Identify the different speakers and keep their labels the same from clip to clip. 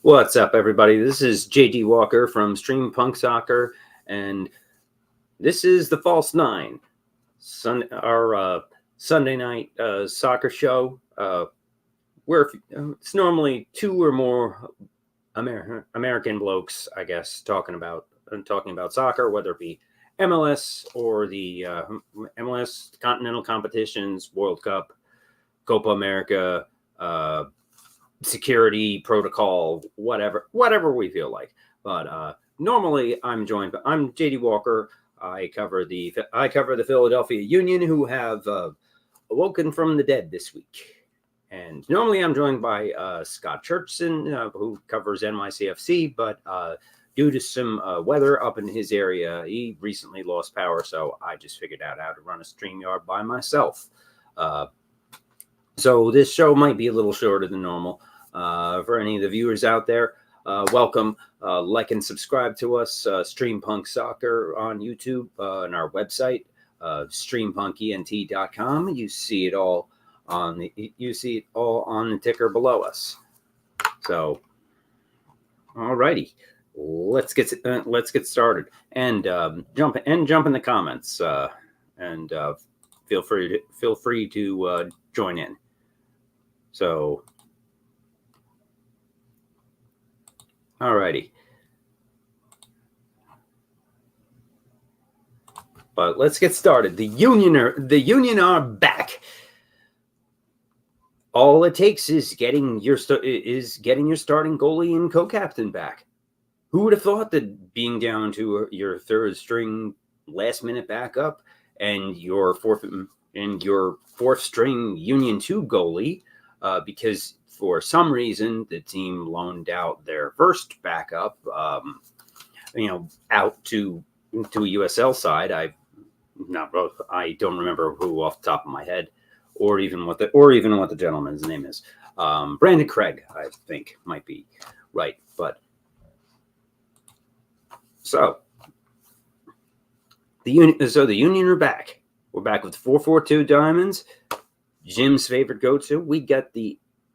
Speaker 1: What's up, everybody? This is JD Walker from Stream Punk Soccer, and this is the False Nine, our Sunday night soccer show, where it's normally two or more American blokes, I guess, talking about soccer, whether it be MLS or the MLS continental competitions, World Cup, Copa America, security protocol, whatever we feel like. But normally I'm JD Walker. I cover the Philadelphia Union, who have awoken from the dead this week. And normally I'm joined by Scott Churchson, who covers NYCFC, but due to some weather up in his area, he recently lost power, so I just figured out how to run a StreamYard by myself. So this show might be a little shorter than normal. For any of the viewers out there, welcome. Like and subscribe to us, Stream Punk Soccer on YouTube and our website, streampunkent.com. You see it all on the ticker below us. So, alrighty, let's get started and jump in the comments and feel free to join in. So, alrighty. But let's get started. The Union are back. All it takes is getting your starting goalie and co-captain back. Who would have thought that being down to your third string last minute backup and your fourth string Union 2 goalie, because for some reason the team loaned out their first backup, out to a USL side. I don't remember who off the top of my head, or even what the gentleman's name is. Brandon Craig, I think, might be right. But so the Union are back. We're back with 4-4-2 diamonds. Jim's favorite go-to. We got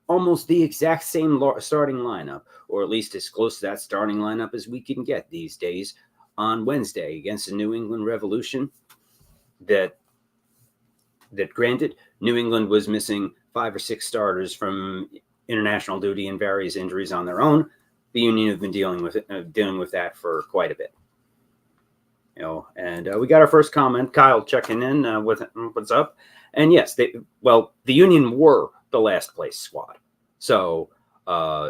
Speaker 1: almost the exact same starting lineup, or at least as close to that starting lineup as we can get these days on Wednesday against the New England Revolution. That granted, New England was missing 5 or 6 starters from international duty and various injuries on their own. The Union have been dealing with that for quite a bit. And we got our first comment. Kyle checking in with what's up. And yes, the Union were the last place squad. So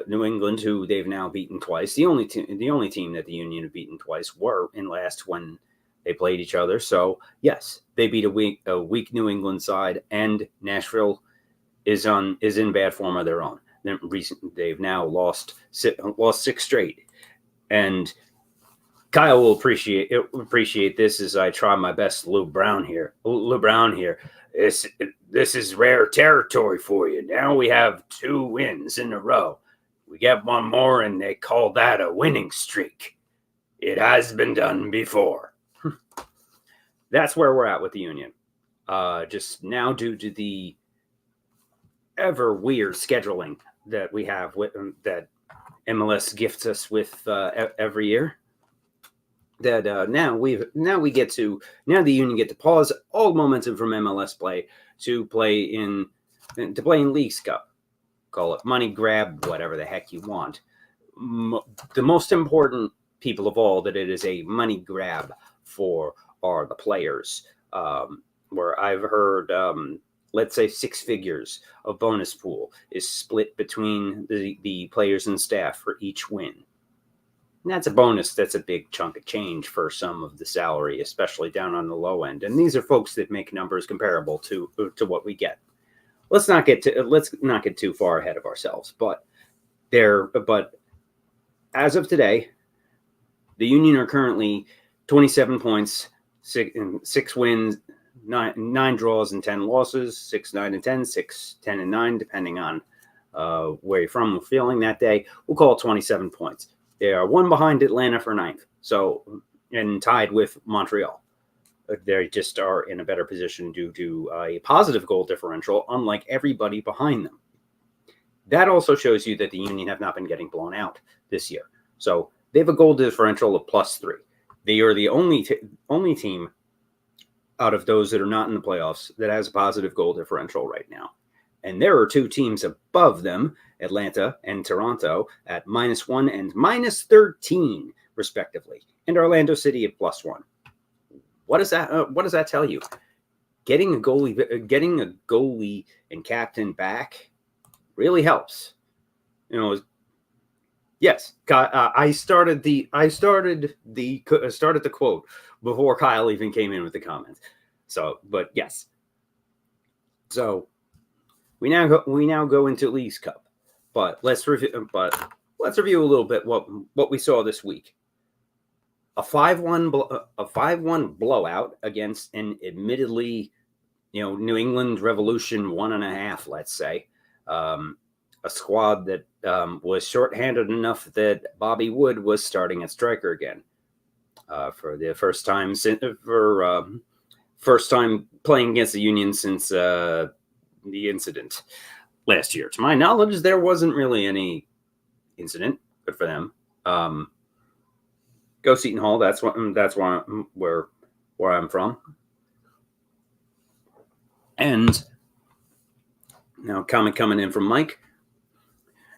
Speaker 1: New England, who they've now beaten twice, the only team that the Union have beaten twice, were in last when they played each other. So yes, they beat a weak New England side, and Nashville is in bad form of their own. They've now lost 6 straight, and Kyle will appreciate this as I try my best. Lou Brown here. This is rare territory for you. Now we have 2 wins in a row. We get one more, and they call that a winning streak. It has been done before. That's where we're at with the Union. Just now, due to the ever weird scheduling that we have that MLS gifts us with every year. That now the Union get to pause all momentum from MLS play to play in Leagues Cup. Call it money grab, whatever the heck you want. The most important people of all that it is a money grab for are the players. Where I've heard, let's say 6 figures of bonus pool is split between the players and staff for each win. And that's a bonus. That's a big chunk of change for some of the salary, especially down on the low end. And these are folks that make numbers comparable to what we get. Let's not get too far ahead of ourselves. But as of today, the Union are currently 27 points, 6 wins, 9 draws, and 10 losses. 6, 9, and 10, 6, 10, and 9, depending on where you're from or feeling that day. We'll call it 27 points. They are 1 behind Atlanta for 9th, and tied with Montreal. They just are in a better position due to a positive goal differential, unlike everybody behind them. that also shows you that the Union have not been getting blown out this year. So they have a goal differential of +3. They are the only team out of those that are not in the playoffs that has a positive goal differential right now. And there are two teams above them, Atlanta and Toronto, at -1 and -13, respectively, and Orlando City at +1. What does that tell you? Getting a goalie and captain back really helps. Yes, I started the quote before Kyle even came in with the comments. So, but yes. So we now go into Leagues Cup, but let's review a little bit what we saw this week. A 5-1 blowout against an admittedly, New England Revolution 1.5, let's say, a squad that was shorthanded enough that Bobby Wood was starting at striker again for the first time playing against the Union since the incident last year. To my knowledge, there wasn't really any incident. Good for them. Go Seton Hall. That's where I'm from. And now comment coming in from Mike.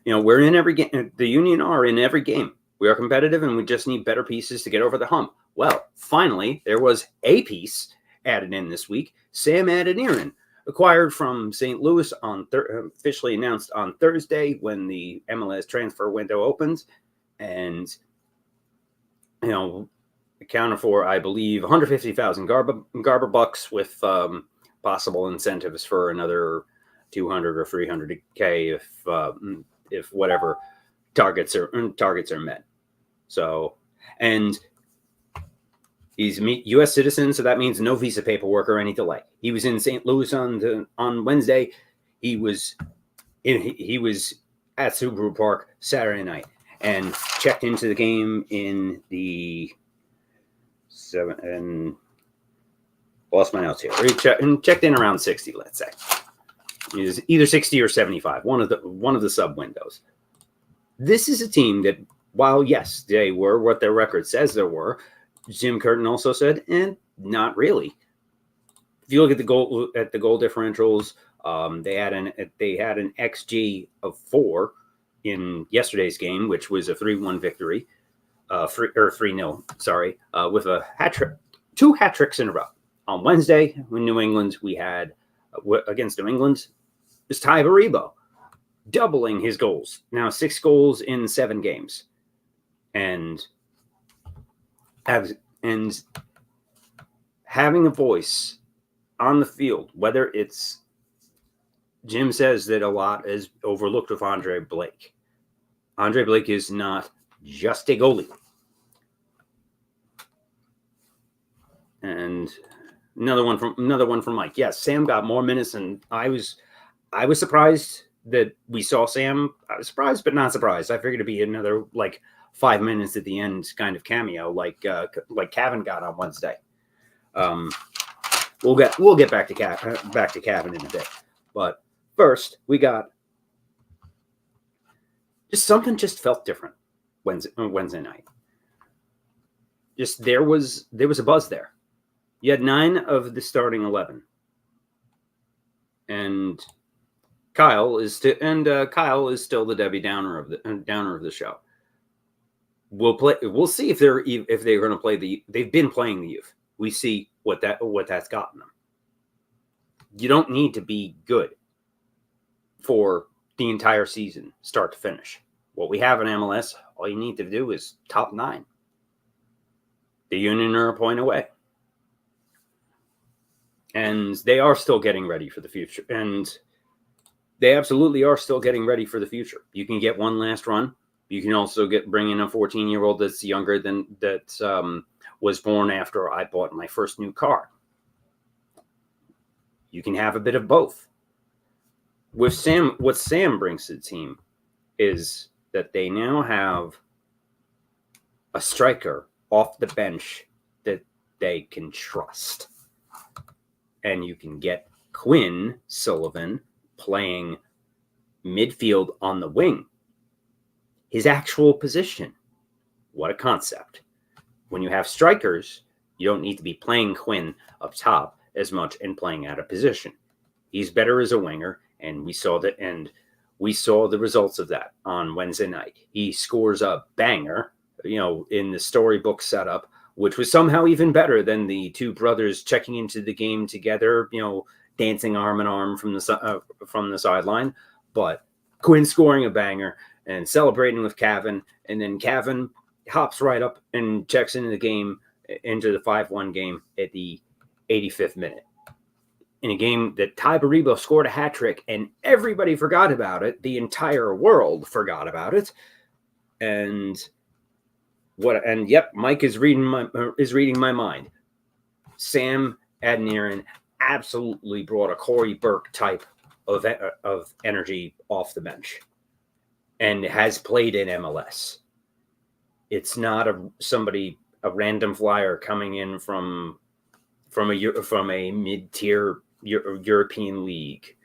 Speaker 1: We're in every game. The Union are in every game. We are competitive, and we just need better pieces to get over the hump. Well, finally, there was a piece added in this week. Sam Adeniran, acquired from St. Louis officially announced on Thursday when the MLS transfer window opens, and accounted for, I believe, 150,000 Garber bucks with possible incentives for another 200 or 300K if whatever targets are met. So, and he's a U.S. citizen, so that means no visa paperwork or any delay. He was in St. Louis on Wednesday. He was at Subaru Park Saturday night and checked into the game in the 7 and lost my notes here. He checked in around 60, let's say. It was either 60 or 75, one of the sub windows. This is a team that, while yes, they were what their record says they were, Jim Curtin also said, and not really. If you look at the goal differentials, they had an XG of 4 in yesterday's game, which was a 3-1 victory, 3-0. Sorry, with a two hat tricks in a row. On Wednesday, in New England, we had against New England is Ty Baribo, doubling his goals. Now 6 goals in 7 games, and having a voice on the field, whether it's Jim says that a lot is overlooked with Andre Blake. Andre Blake is not just a goalie. And another one from Mike. Yes, Sam got more minutes, and I was surprised that we saw Sam. I was surprised, but not surprised. I figured it'd be another 5 minutes at the end kind of cameo, like Cavan got on Wednesday. We'll get back to Cavan in a bit, but first we got something just felt different Wednesday night. Just there was a buzz there. You had 9 of the starting 11, and Kyle is still the Debbie Downer of the show. We'll see if they're going to play they've been playing the youth. We see what that's gotten them. You don't need to be good for the entire season, start to finish. What we have in MLS, all you need to do is top 9. The Union are a point away. And they are still getting ready for the future. And they absolutely are still getting ready for the future. You can get one last run. You can also bring in a 14-year-old that's younger than was born after I bought my first new car. You can have a bit of both. With Sam, what Sam brings to the team is that they now have a striker off the bench that they can trust. And you can get Quinn Sullivan playing midfield on the wing. His actual position. What a concept. When you have strikers, you don't need to be playing Quinn up top as much and playing out of position. He's better as a winger, and we saw that, and we saw the results of that on Wednesday night. He scores a banger, in the storybook setup, which was somehow even better than the two brothers checking into the game together, dancing arm in arm from the sideline. But Quinn scoring a banger and celebrating with Cavan, and then Cavan hops right up and checks into the game, into the 5-1 game at the 85th minute. In a game that Ty Baribo scored a hat trick and everybody forgot about it. The entire world forgot about it. And Mike is reading my mind. Sam Adeniran absolutely brought a Corey Burke type of energy off the bench and has played in MLS. It's not a random flyer coming in from a mid-tier European league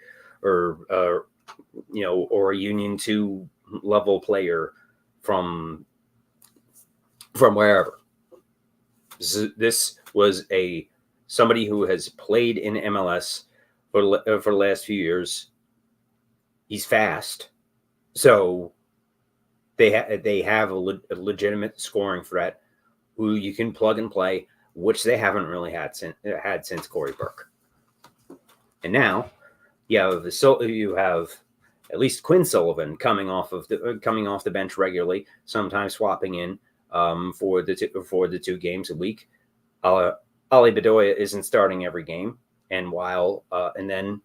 Speaker 1: or a Union 2 level player from wherever. This was somebody who has played in MLS for the last few years. He's fast, so they have a legitimate scoring threat who you can plug and play, which they haven't really had since Corey Burke. And now you have at least Quinn Sullivan coming off the bench regularly, sometimes swapping in for the 2 games a week. Ali Bedoya isn't starting every game, and then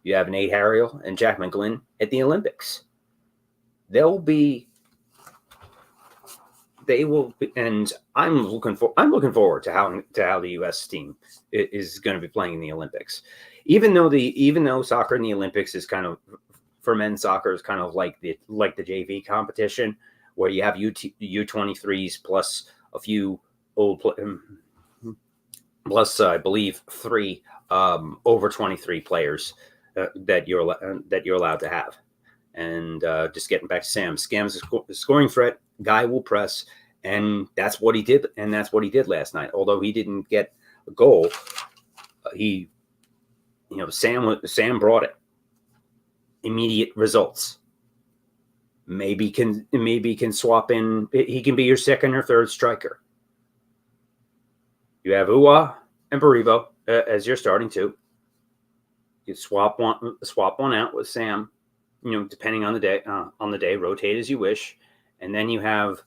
Speaker 1: you have Nate Harriel and Jack McGlynn at the Olympics. They will be, and I'm looking forward to how the U.S. team is going to be playing in the Olympics. Even though soccer in the Olympics is kind of, for men's soccer, is kind of like the JV competition, where you have U23s plus a few plus I believe 3 over 23 players that you're allowed to have. And just getting back to Sam, Scam's a scoring threat. Guy will press, and that's what he did. And that's what he did last night. Although he didn't get a goal, Sam brought it. Immediate results. Maybe can swap in. He can be your second or third striker. You have Uhre and Baribo as your starting 2. You swap one out with Sam. Depending on the day, rotate as you wish. And then you have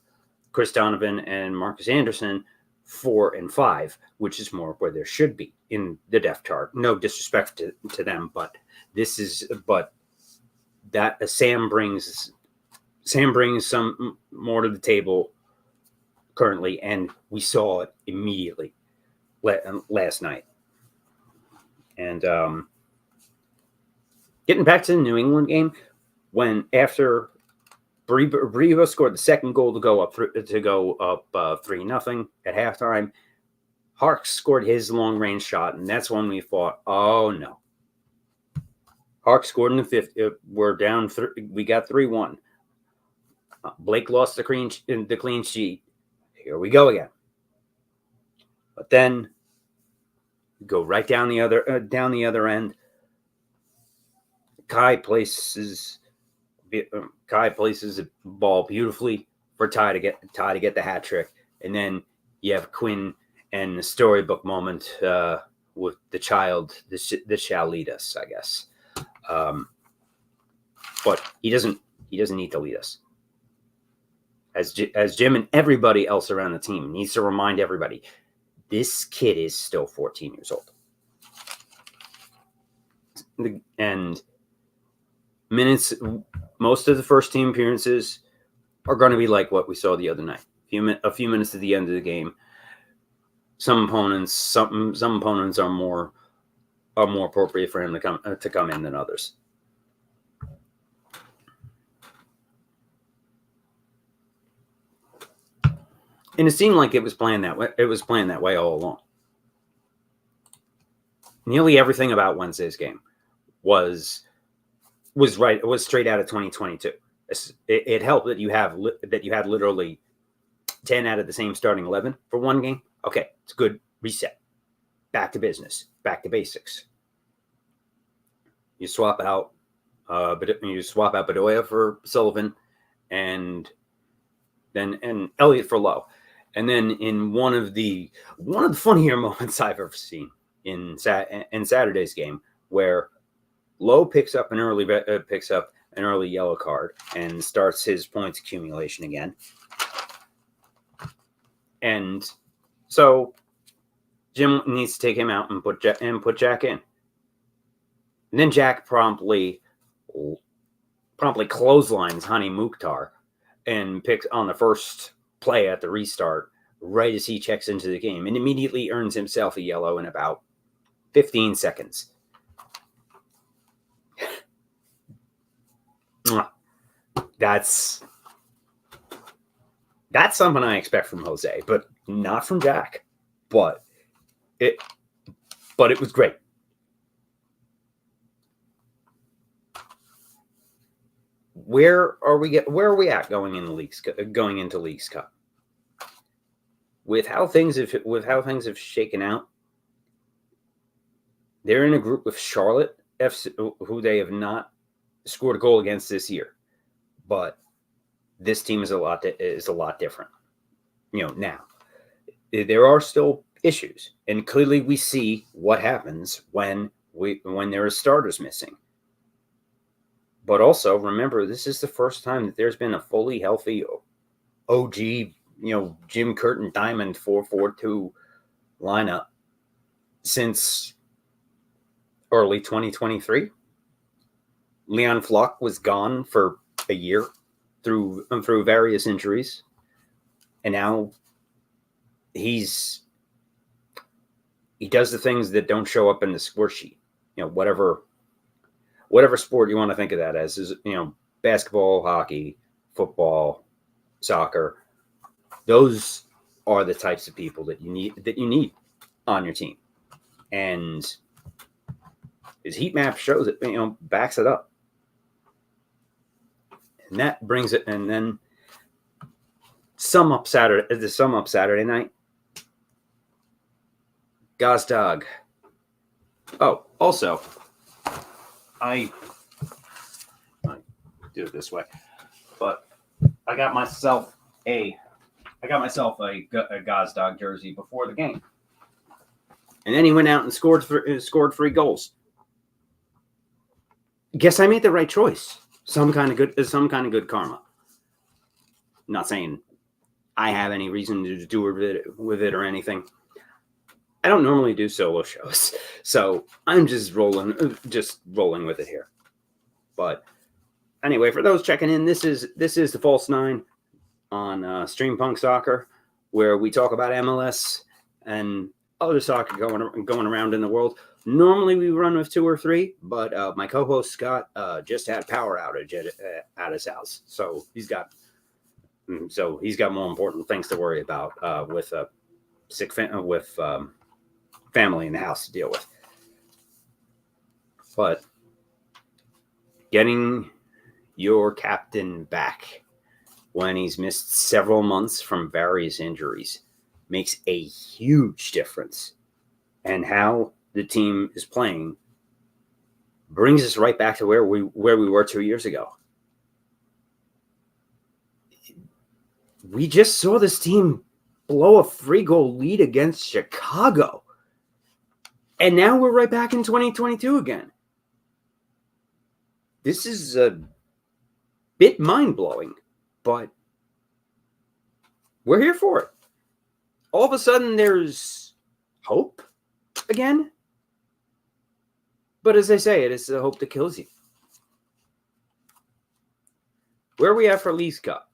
Speaker 1: Chris Donovan and Marcus Anderson 4 and 5, which is more where there should be in the depth chart. No disrespect to them, but Sam brings some more to the table currently, and we saw it immediately last night. And getting back to the New England game, when after Baribo scored the second goal to go up 3-0 at halftime, Harkes scored his long range shot, and that's when we thought, oh no. Harkes scored in the 5th. We're down. We got 3-1. Blake lost the clean sheet. Here we go again. But then go right down the other end. Kai places a ball beautifully for Ty to get the hat trick, and then you have Quinn and the storybook moment with the child. This shall lead us, I guess. But he doesn't need to lead us. As Jim and everybody else around the team needs to remind everybody, this kid is still 14 years old. And most of the first team appearances are going to be like what we saw the other night. A few minutes at the end of the game. Some opponents are more appropriate for him to come in than others. And it seemed like it was planned that way. It was planned that way all along. Nearly everything about Wednesday's game was was right. It was straight out of 2022. It helped that you had literally 10 out of the same starting 11 for one game. Okay, it's good reset. Back to business. Back to basics. You swap out Bedoya for Sullivan, and Elliott for Lowe. And then in one of the funnier moments I've ever seen in Saturday's game, where Lowe picks up an early yellow card and starts his points accumulation again. And so Jim needs to take him out and put Jack in. And then Jack promptly clotheslines Hani Mukhtar and picks on the first play at the restart right as he checks into the game and immediately earns himself a yellow in about 15 seconds. That's something I expect from Jose, but not from Jack. But it was great. Where are we at going into Leagues Cup? With how things have shaken out, they're in a group with Charlotte FC, who they have not scored a goal against this year, but this team is a lot different. Now there are still issues, and clearly we see what happens when there are starters missing. But also remember, this is the first time that there's been a fully healthy OG, Jim Curtin Diamond 4-4-2 lineup since early 2023. Leon Flock was gone for a year through various injuries, and now he does the things that don't show up in the score sheet. Whatever sport you want to think of that as, is basketball, hockey, football, soccer. Those are the types of people that you need on your team, and his heat map shows it. Backs it up, and that brings it. And then sum up Saturday night. Gazdag. Oh, also, I do it this way, but I got myself a Gazdag jersey before the game, and then he went out and scored 3 goals. Guess I made the right choice. Some kind of good karma. I'm not saying I have any reason to do with it or anything. I don't normally do solo shows, so I'm just rolling with it here. But anyway, for those checking in, this is the False Nine on Stream Punk Soccer, where we talk about MLS and other soccer going around in the world. Normally we run with 2 or 3, but my co-host Scott just had power outage at his house, so he's got more important things to worry about with family in the house to deal with. But getting your captain back when he's missed several months from various injuries makes a huge difference. And how the team is playing brings us right back to where we were 2 years ago. We just saw this team blow a 3-goal lead against Chicago. And now we're right back in 2022 again. This is a bit mind-blowing, but we're here for it. All of a sudden, there's hope again. But as they say, it is the hope that kills you. Where are we at for Leagues Cup?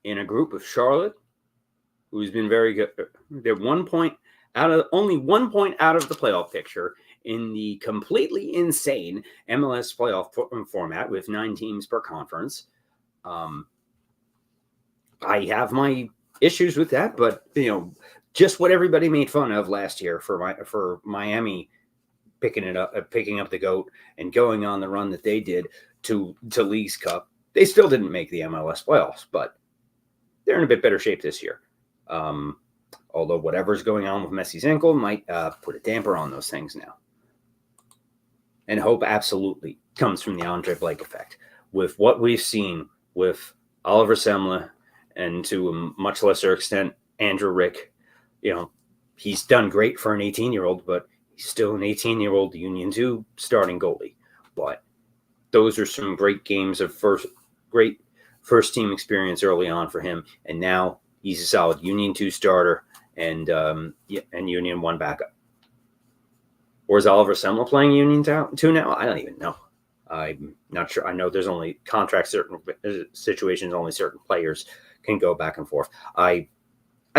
Speaker 1: In a group of Charlotte, who's been very good. They're only 1 point out of the playoff picture in the completely insane MLS playoff format with 9 teams per conference. I have my issues with that, but just what everybody made fun of last year for Miami picking up the goat and going on the run that they did to League's Cup. They still didn't make the MLS playoffs, but they're in a bit better shape this year. Although whatever's going on with Messi's ankle might put a damper on those things now. And hope absolutely comes from the Andre Blake effect. With what we've seen with Oliver Semler and to a much lesser extent, Andrew Rick, he's done great for an 18-year-old, but he's still an 18-year-old Union 2 starting goalie. But those are some great games of great first team experience early on for him. And now he's a solid Union 2 starter and Union 1 backup. Or is Oliver Semler playing Union 2 now? I don't even know. I'm not sure. I know there's only certain situations, only certain players can go back and forth. I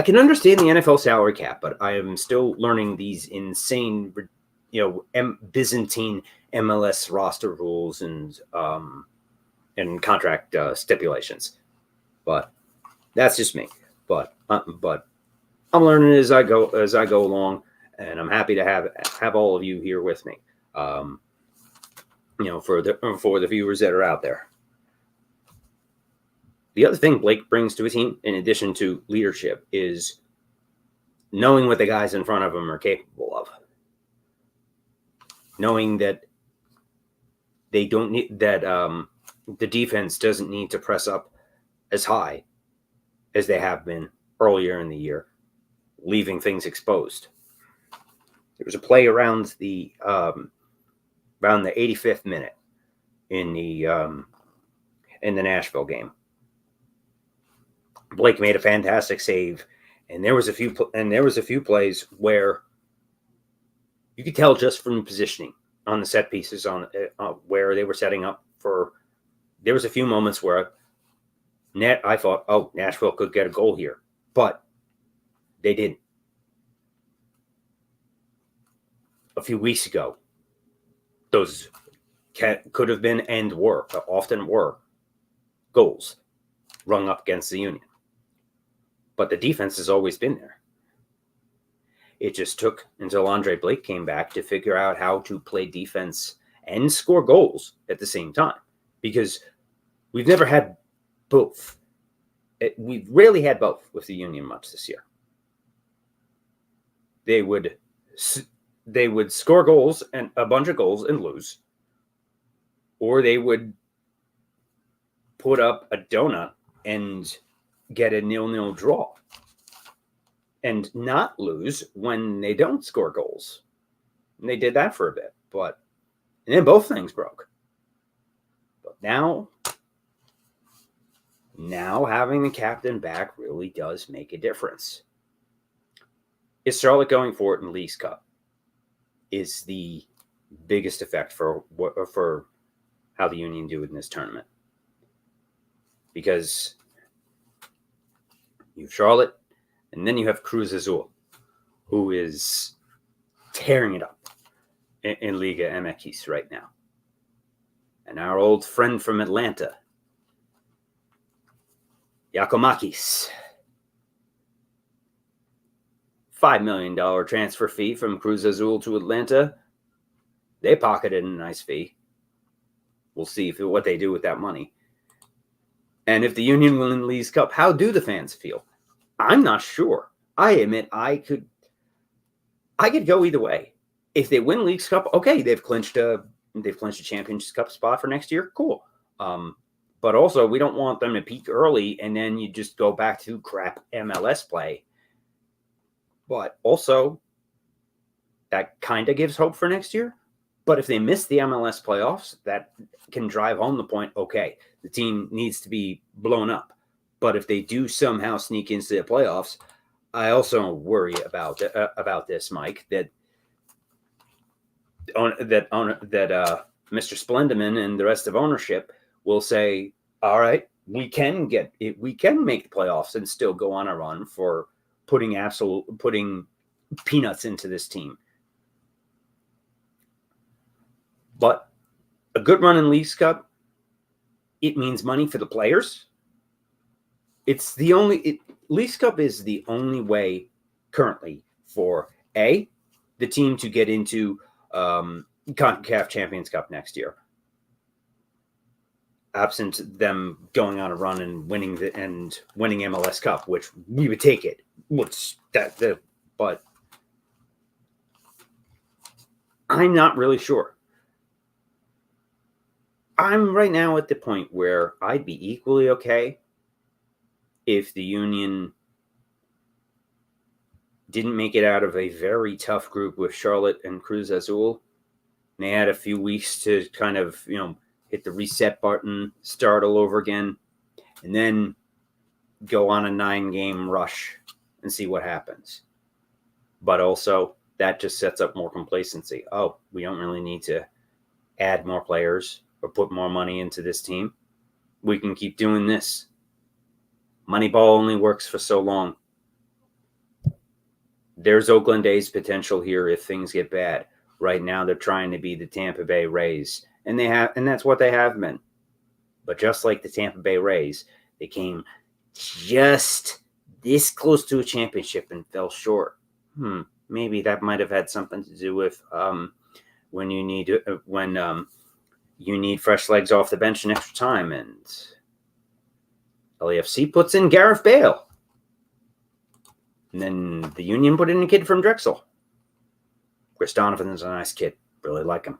Speaker 1: can understand the NFL salary cap, but I am still learning these insane, Byzantine MLS roster rules and contract stipulations. But that's just me. But I'm learning as I go along, and I'm happy to have all of you here with me. For the viewers that are out there. The other thing Blake brings to a team, in addition to leadership, is knowing what the guys in front of him are capable of. Knowing that they don't need the defense doesn't need to press up as high as they have been earlier in the year, leaving things exposed. There was a play around the 85th minute in the Nashville game. Blake made a fantastic save, and there was a few plays where you could tell just from positioning on the set pieces where they were setting up for. There was a few moments where I thought, Nashville could get a goal here, but they didn't. A few weeks ago, those could have been and often were goals rung up against the Union. But the defense has always been there. It just took until Andre Blake came back to figure out how to play defense and score goals at the same time. Because we've never had both. We've rarely had both with the Union much this year. They would score goals and a bunch of goals and lose. Or they would put up a donut and get a 0-0 draw and not lose when they don't score goals. And they did that for a bit, and then both things broke. But now having the captain back really does make a difference. Is Charlotte going for it in League's Cup is the biggest effect for how the Union do in this tournament. Because you have Charlotte, and then you have Cruz Azul, who is tearing it up in Liga MX right now. And our old friend from Atlanta, Giakoumakis. $5 million transfer fee from Cruz Azul to Atlanta. They pocketed a nice fee. We'll see what they do with that money. And if the Union win League's Cup, how do the fans feel? I'm not sure. I admit I could go either way. If they win League's Cup, okay, they've clinched a Championship Cup spot for next year. Cool. But also, we don't want them to peak early and then you just go back to crap MLS play. But also, that kind of gives hope for next year. But if they miss the MLS playoffs, that can drive home the point, okay, the team needs to be blown up. But if they do somehow sneak into the playoffs, I also worry about this, Mike, that Mr. Splendeman and the rest of ownership will say, all right, we can make the playoffs and still go on a run for putting peanuts into this team. But a good run in League's Cup, it means money for the players. League's Cup is the only way currently for the team to get into CONCACAF Champions Cup next year. Absent them going on a run and winning MLS Cup, which we would take it. But I'm not really sure. I'm right now at the point where I'd be equally okay if the Union didn't make it out of a very tough group with Charlotte and Cruz Azul. And they had a few weeks to kind of, hit the reset button, start all over again, and then go on a 9-game rush and see what happens. But also, that just sets up more complacency. Oh, we don't really need to add more players or put more money into this team. We can keep doing this. Moneyball only works for so long. There's Oakland A's potential here if things get bad. Right now, they're trying to be the Tampa Bay Rays, and that's what they have been. But just like the Tampa Bay Rays, they came just this close to a championship and fell short. Maybe that might have had something to do with when you need fresh legs off the bench in extra time, and LAFC puts in Gareth Bale. And then the Union put in a kid from Drexel. Chris Donovan is a nice kid. Really like him.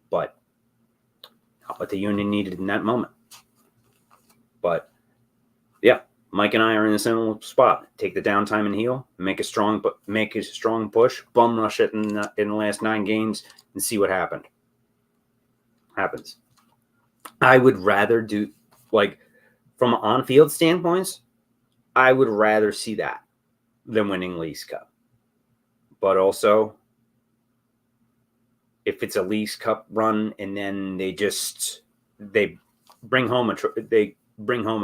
Speaker 1: But not what the Union needed in that moment. But, yeah, Mike and I are in a similar spot. Take the downtime and heal. Make a strong push. Bum rush it in the last 9 games and see what happens. I would rather do, from on-field standpoints, I would rather see that than winning Leagues Cup. But also, if it's a Leagues Cup run and then they bring home a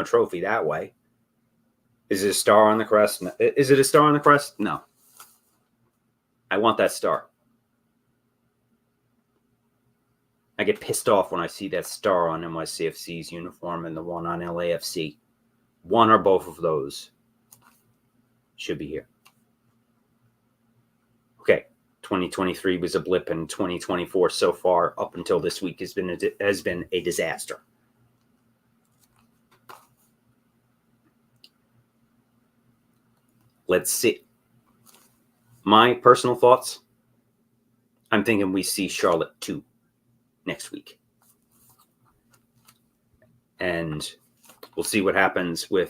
Speaker 1: trophy that way, is it a star on the crest? Is it a star on the crest? No. I want that star. I get pissed off when I see that star on NYCFC's uniform and the one on LAFC. One or both of those should be here. Okay, 2023 was a blip, and 2024 so far up until this week has been a disaster. Let's see. My personal thoughts, I'm thinking we see Charlotte 2 next week. And we'll see what happens in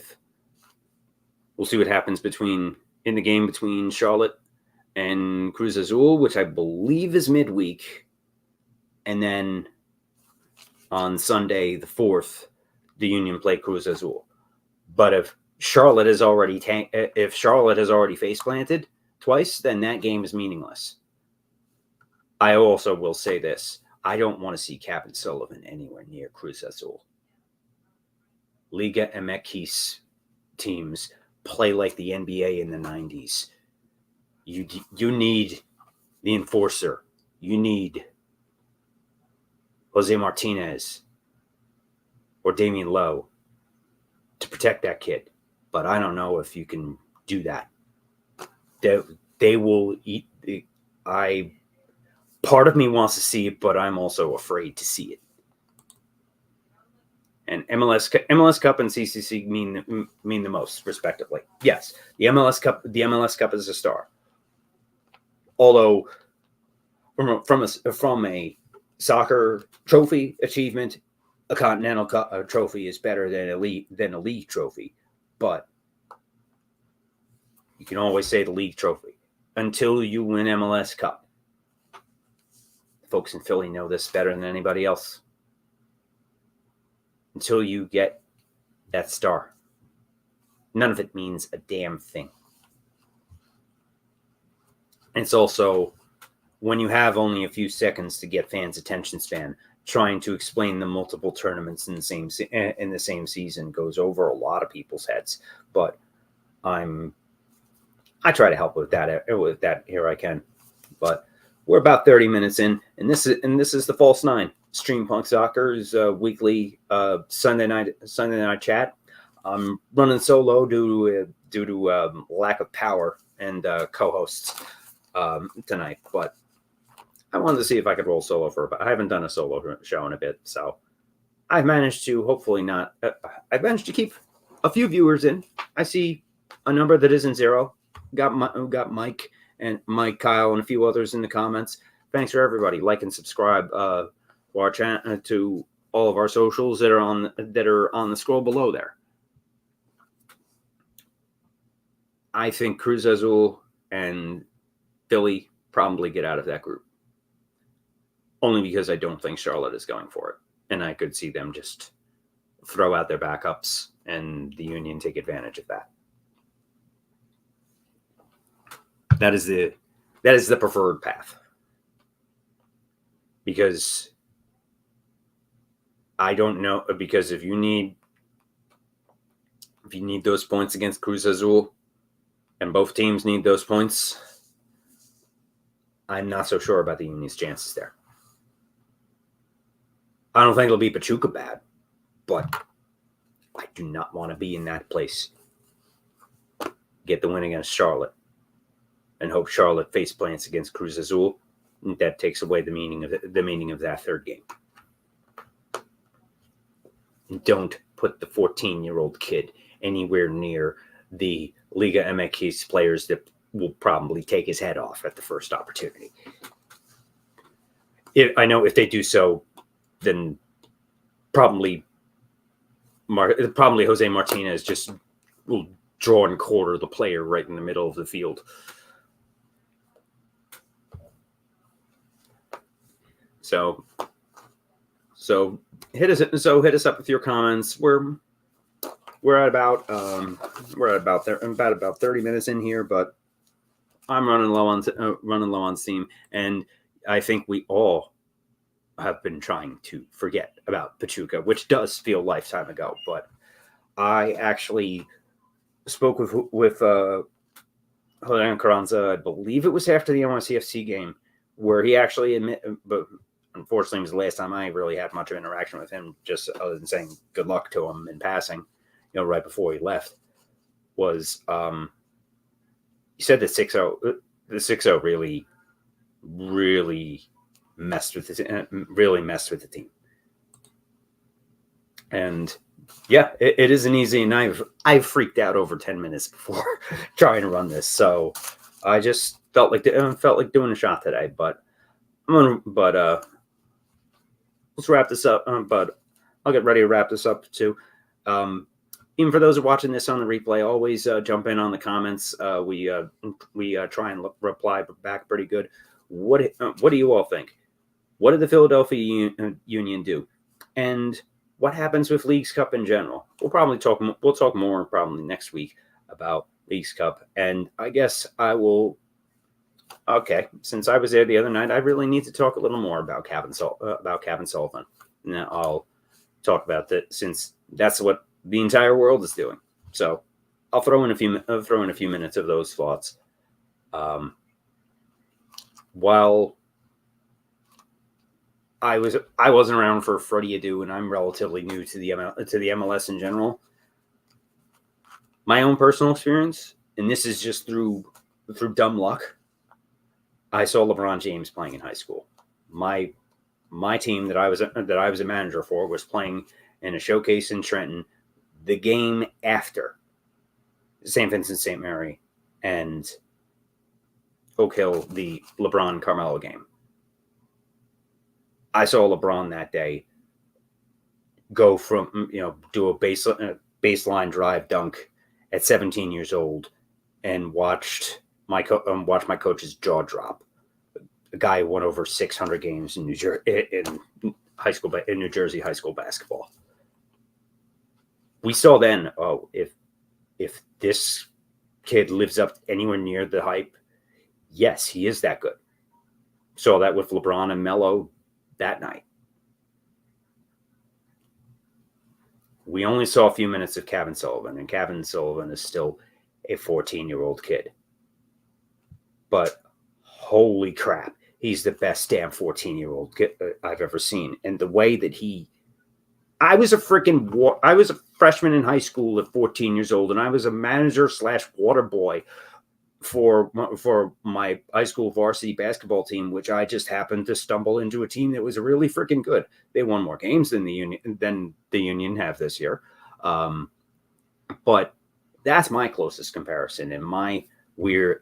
Speaker 1: the game between Charlotte and Cruz Azul, which I believe is midweek. And then on Sunday, the 4th, the Union play Cruz Azul. But if Charlotte has already face planted twice, then that game is meaningless. I also will say this. I don't want to see Captain Sullivan anywhere near Cruz Azul. Liga MX teams play like the NBA in the 90s. You need the enforcer. You need Jose Martinez or Damian Lowe to protect that kid. But I don't know if you can do that. They will eat. Part of me wants to see it, but I'm also afraid to see it. And MLS Cup and CCC mean the most, respectively. Yes, the MLS Cup is a star. Although, from a soccer trophy achievement, a Continental Cup trophy is better than a league trophy. But you can always say the league trophy until you win MLS Cup. Folks in Philly know this better than anybody else. Until you get that star, none of it means a damn thing. And it's also, when you have only a few seconds to get fans' attention span, trying to explain the multiple tournaments in the same season goes over a lot of people's heads. But I try to help with that here I can. But we're about 30 minutes in, and this is the False Nine, Stream Punk Soccer's weekly Sunday night chat. I'm running solo due to lack of power and co-hosts tonight, but I wanted to see if I could roll solo but I haven't done a solo show in a bit, so I've managed to hopefully not. I've managed to keep a few viewers in. I see a number that isn't zero. Got Mike and Mike, Kyle, and a few others in the comments. Thanks for everybody. Like and subscribe to our channel, to all of our socials that are on the scroll below there. I think Cruz Azul and Philly probably get out of that group. Only because I don't think Charlotte is going for it. And I could see them just throw out their backups and the Union take advantage of that. That is the preferred path. Because I don't know, because if you need those points against Cruz Azul, and both teams need those points, I'm not so sure about the Union's chances there. I don't think it'll be Pachuca bad, but I do not want to be in that place. Get the win against Charlotte and hope Charlotte face plants against Cruz Azul. That takes away the meaning of that third game. Don't put the 14-year-old kid anywhere near the Liga MX players that will probably take his head off at the first opportunity. I know if they do so, then probably Jose Martinez just will draw and quarter the player right in the middle of the field. So hit us up with your comments. We're at about 30 minutes in here, but I'm running low on steam, and I think we all have been trying to forget about Pachuca, which does feel a lifetime ago. But I actually spoke with Julian Carranza, I believe it was after the NYCFC game, where he actually admitted, but unfortunately it was the last time I really had much of interaction with him, just other than saying good luck to him in passing, right before he left, was he said that the 6-0 really messed with the team. And yeah, it isn't easy, and I've freaked out over 10 minutes before trying to run this, so I just felt like doing a shot today. But let's wrap this up. But I'll get ready to wrap this up too. Even for those who are watching this on the replay, always jump in on the comments. We try and reply back pretty good. What do you all think? What did the Philadelphia Union do? And what happens with Leagues Cup in general? We'll talk more probably next week about Leagues Cup. And I guess I will. Okay, since I was there the other night, I really need to talk a little more about Kevin Sullivan. And I'll talk about that, since that's what the entire world is doing. So I'll throw in a few minutes of those thoughts. While I wasn't around for Freddie Adu, and I'm relatively new to the MLS in general. My own personal experience, and this is just through dumb luck, I saw LeBron James playing in high school. My team that I was a manager for was playing in a showcase in Trenton the game after St. Vincent St. Mary and Oak Hill, the LeBron Carmelo game. I saw LeBron that day go from, do a baseline drive dunk at 17 years old, and watched my coach's jaw drop. A guy who won over 600 games in New Jersey high school basketball. We saw then, if this kid lives up anywhere near the hype, yes, he is that good. Saw that with LeBron and Melo that night. We only saw a few minutes of Kevin Sullivan, and Kevin Sullivan is still a 14-year-old kid. But holy crap, he's the best damn 14-year-old kid I've ever seen. And the way that I was a freshman in high school at 14 years old, and I was a manager / water boy for my high school varsity basketball team, which I just happened to stumble into a team that was really freaking good. They won more games than the Union have this year, but that's my closest comparison and my weird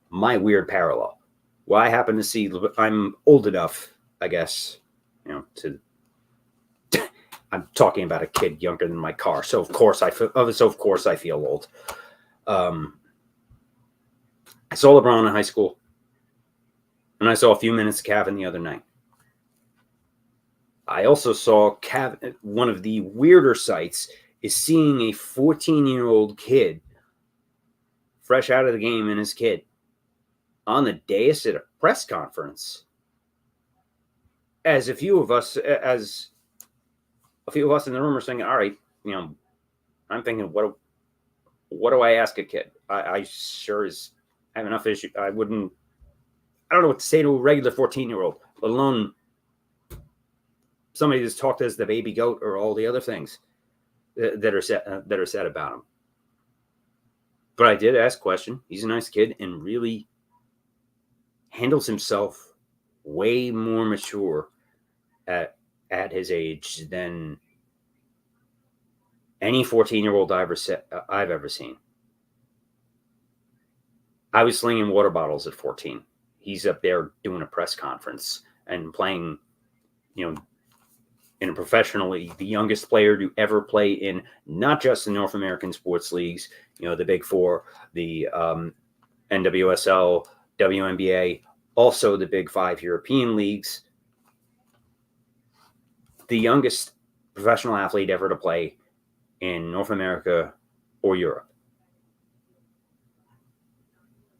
Speaker 1: my weird parallel. Well, I happen to see. I'm old enough, I guess, to. I'm talking about a kid younger than my car, so of course I feel old. I saw LeBron in high school, and I saw a few minutes of Kevin the other night. I also saw Kevin. One of the weirder sights is seeing a 14-year-old kid, fresh out of the game, and his kid on the dais at a press conference. As a few of us in the room are saying, "All right, I'm thinking, what do I ask a kid? I sure as have enough issue. I don't know what to say to a regular 14-year-old, let alone somebody that's talked as the baby goat or all the other things that are said about him. But I did ask a question. He's a nice kid and really handles himself way more mature at his age than any 14-year-old I've ever seen. I was slinging water bottles at 14. He's up there doing a press conference and playing, in a professionally, the youngest player to ever play in not just the North American sports leagues, the Big Four, the NWSL, WNBA, also the Big Five European leagues. The youngest professional athlete ever to play in North America or Europe.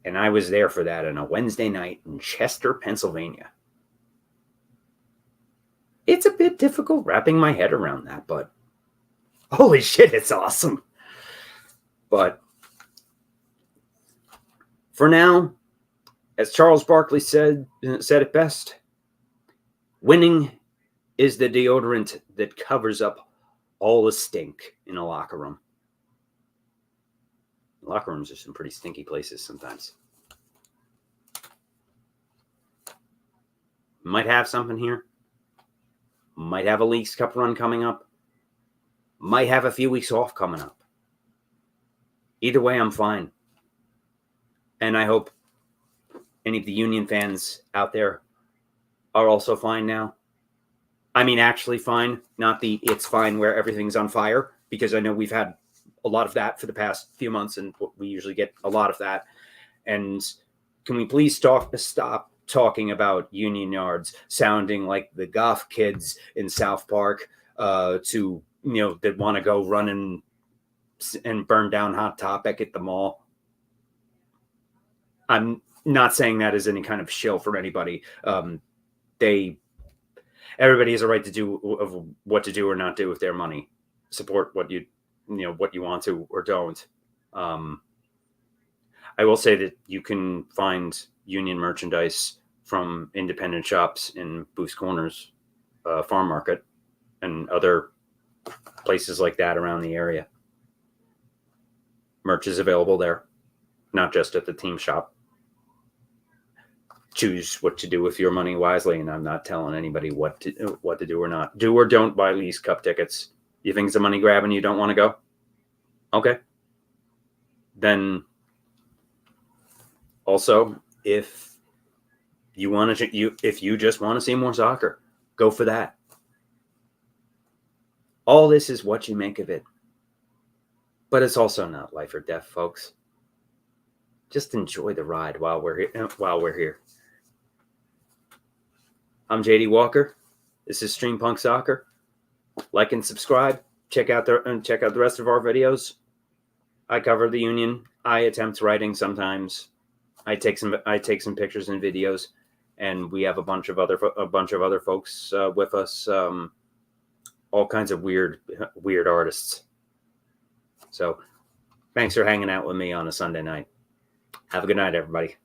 Speaker 1: And I was there for that on a Wednesday night in Chester, Pennsylvania. It's a bit difficult wrapping my head around that, but holy shit, it's awesome. But for now, as Charles Barkley said it best, winning is the deodorant that covers up all the stink in a locker room. Locker rooms are some pretty stinky places sometimes. Might have something here. Might have a Leagues Cup run coming up. Might have a few weeks off coming up. Either way, I'm fine. And I hope any of the Union fans out there are also fine now. I mean, actually fine, not the it's fine where everything's on fire, because I know we've had a lot of that for the past few months, and we usually get a lot of that. And can we please stop talking about Union Yards sounding like the goth kids in South Park that want to go run and burn down Hot Topic at the mall? I'm not saying that as any kind of shill for anybody. Everybody has a right to do of what to do or not do with their money. Support what you want to or don't. I will say that you can find Union merchandise from independent shops in Booth's Corners Farm Market and other places like that around the area. Merch is available there, not just at the team shop. Choose what to do with your money wisely, and I'm not telling anybody what to do or not. Do or don't buy Leagues Cup tickets. You think it's a money grab and you don't want to go? Okay. Then also, if you just want to see more soccer, go for that. All this is what you make of it. But it's also not life or death, folks. Just enjoy the ride while we're here. I'm JD Walker. This is Stream Punk Soccer. Like and subscribe. Check out the rest of our videos. I cover the Union. I attempt writing sometimes. I take some pictures and videos, and we have a bunch of other folks with us. All kinds of weird artists. So, thanks for hanging out with me on a Sunday night. Have a good night, everybody.